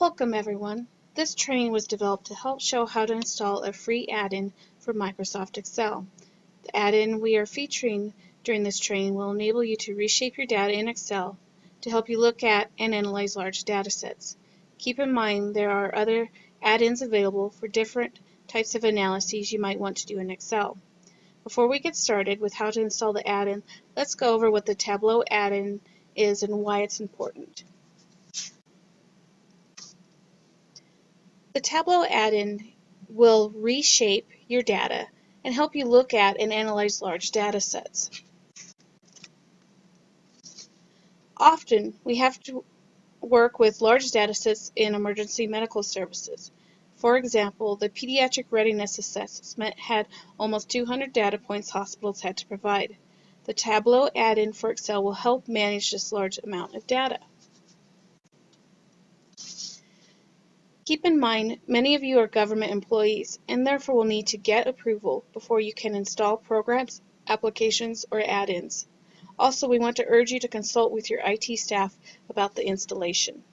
Welcome everyone. This training was developed to help show how to install a free add-in for Microsoft Excel. The add-in we are featuring during this training will enable you to reshape your data in Excel to help you look at and analyze large data sets. Keep in mind there are other add-ins available for different types of analyses you might want to do in Excel. Before we get started with how to install the add-in, let's go over what the Tableau add-in is and why it's important. The Tableau add-in will reshape your data and help you look at and analyze large data sets. Often, we have to work with large data sets in emergency medical services. For example, the Pediatric Readiness assessment had almost 200 data points hospitals had to provide. The Tableau add-in for Excel will help manage this large amount of data. Keep in mind, many of you are government employees and therefore will need to get approval before you can install programs, applications, or add-ins. Also, we want to urge you to consult with your IT staff about the installation.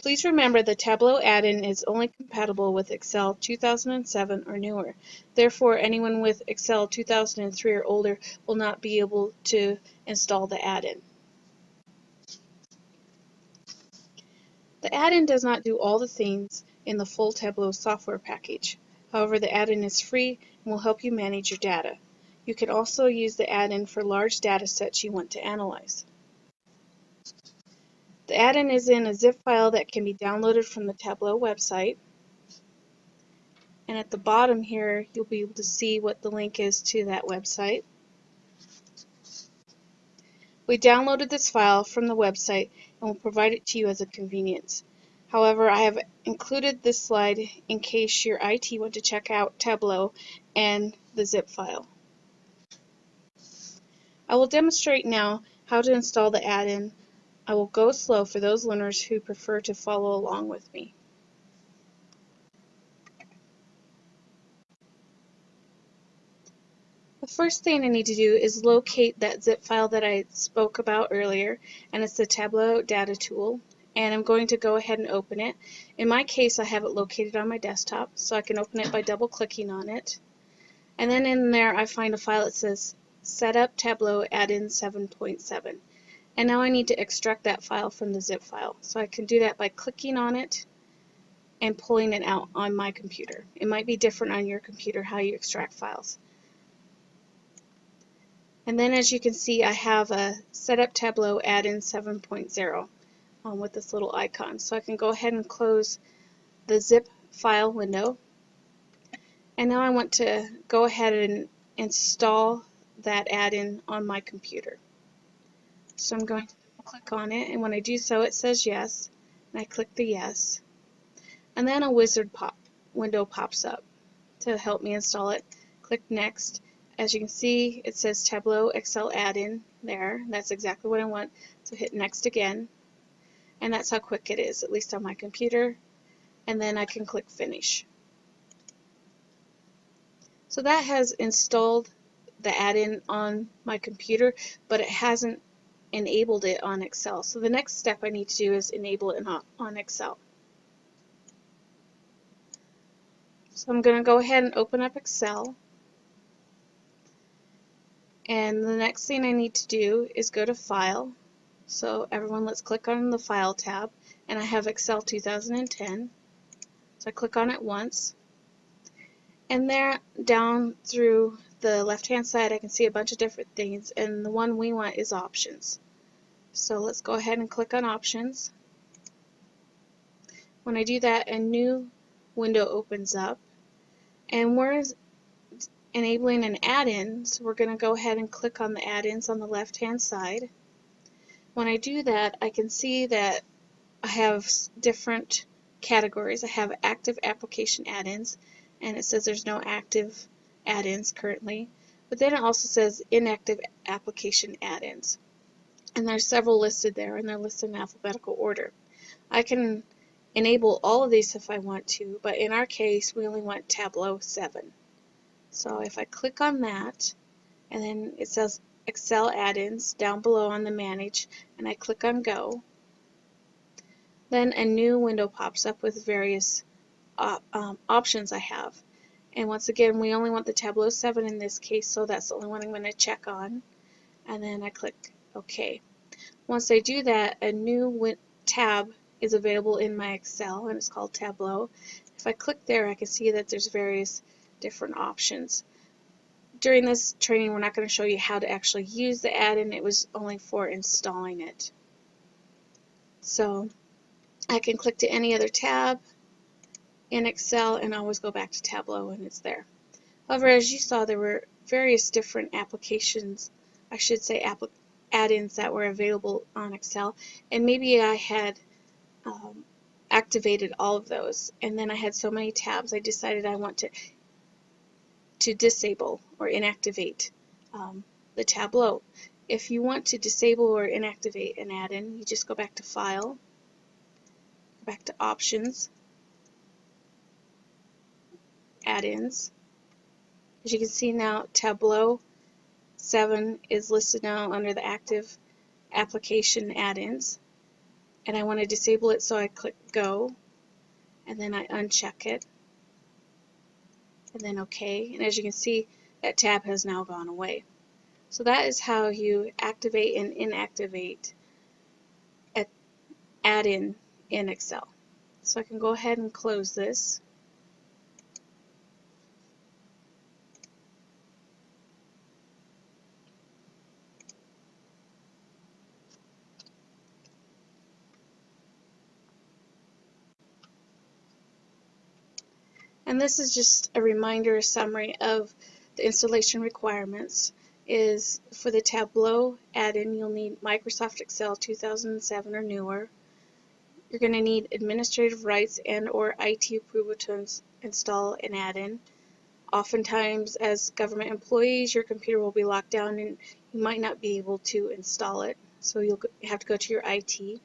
Please remember the Tableau add-in is only compatible with Excel 2007 or newer. Therefore, anyone with Excel 2003 or older will not be able to install the add-in. The add-in does not do all the things in the full Tableau software package. However, the add-in is free and will help you manage your data. You can also use the add-in for large data sets you want to analyze. The add-in is in a zip file that can be downloaded from the Tableau website. And at the bottom here, you'll be able to see what the link is to that website. We downloaded this file from the website and will provide it to you as a convenience. However, I have included this slide in case your IT want to check out Tableau and the zip file. I will demonstrate now how to install the add-in. I will go slow for those learners who prefer to follow along with me. The first thing I need to do is locate that zip file that I spoke about earlier, and it's the Tableau data tool, and I'm going to go ahead and open it. In my case, I have it located on my desktop, so I can open it by double clicking on it. And then in there I find a file that says Setup Tableau Add-in 7.7. And now I need to extract that file from the zip file. So I can do that by clicking on it and pulling it out on my computer. It might be different on your computer how you extract files. And then as you can see, I have a Setup Tableau Add-in 7.0 with this little icon. So I can go ahead and close the zip file window. And now I want to go ahead and install that add-in on my computer. So I'm going to click on it, and when I do so, it says yes, and I click the yes. And then a wizard window pops up to help me install it. Click next. As you can see, it says Tableau Excel add-in there. That's exactly what I want. So hit next again. And that's how quick it is, at least on my computer. And then I can click finish. So that has installed the add-in on my computer, but it hasn't enabled it on Excel. So the next step I need to do is enable it on Excel. So I'm going to go ahead and open up Excel. And the next thing I need to do is go to File. So everyone, let's click on the File tab. And I have Excel 2010. So I click on it once. And there, down through the left-hand side, I can see a bunch of different things. And the one we want is Options. So let's go ahead and click on Options. When I do that, a new window opens up. And we're enabling an add-in, so we're going to go ahead and click on the add-ins on the left-hand side. When I do that, I can see that I have different categories. I have active application add-ins, and it says there's no active add-ins currently. But then it also says inactive application add-ins. And there's several listed there, and they're listed in alphabetical order. I can enable all of these if I want to, but in our case, we only want Tableau 7. So if I click on that, and then it says Excel add-ins down below on the Manage, and I click on Go, Then a new window pops up with various options I have. And once again, we only want the Tableau 7 in this case, so that's the only one I'm going to check on. And then I click OK. Once I do that, a new tab is available in my Excel, and it's called Tableau. If I click there, I can see that there's various different options. During this training, we're not going to show you how to actually use the add-in. It was only for installing it. So I can click to any other tab in Excel and always go back to Tableau, and it's there. However, as you saw, there were various different applications, I should say add-ins that were available on Excel, and maybe I had activated all of those, and then I had so many tabs I decided I want to disable or inactivate the Tableau. If you want to disable or inactivate an add-in, you just go back to File, go back to Options, Add-ins. As you can see now, Tableau 7 is listed now under the active application add-ins, and I want to disable it, so I click Go, and then I uncheck it, and then OK, and as you can see, that tab has now gone away. So that is how you activate and inactivate an add-in in Excel. So I can go ahead and close this. And this is just a reminder, a summary of the installation requirements. Is for the Tableau add-in, you'll need Microsoft Excel 2007 or newer. You're going to need administrative rights and or IT approval to install an add-in. Oftentimes, as government employees, your computer will be locked down and you might not be able to install it, so you'll have to go to your IT.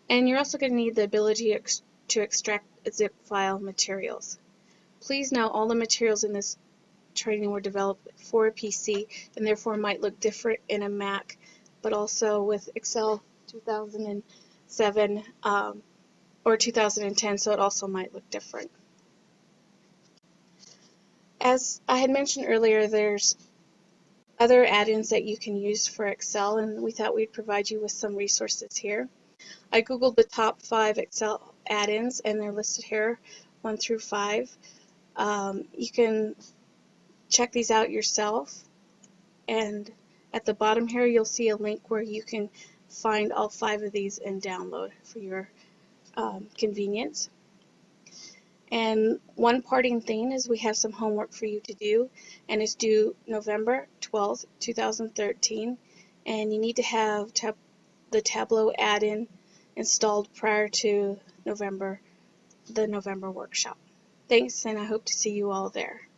And you're also going to need the ability to extract zip file materials. Please note all the materials in this training were developed for a PC and therefore might look different in a Mac, but also with Excel 2007 or 2010, so it also might look different. As I had mentioned earlier, there's other add-ins that you can use for Excel, and we thought we'd provide you with some resources here. I googled the top 5 Excel add-ins, and they're listed here, 1 through 5. You can check these out yourself, and at the bottom here you'll see a link where you can find all 5 of these and download for your convenience. And one parting thing is we have some homework for you to do, and it's due November 12th, 2013, and you need to have the Tableau add-in installed prior to the November workshop. Thanks, and I hope to see you all there.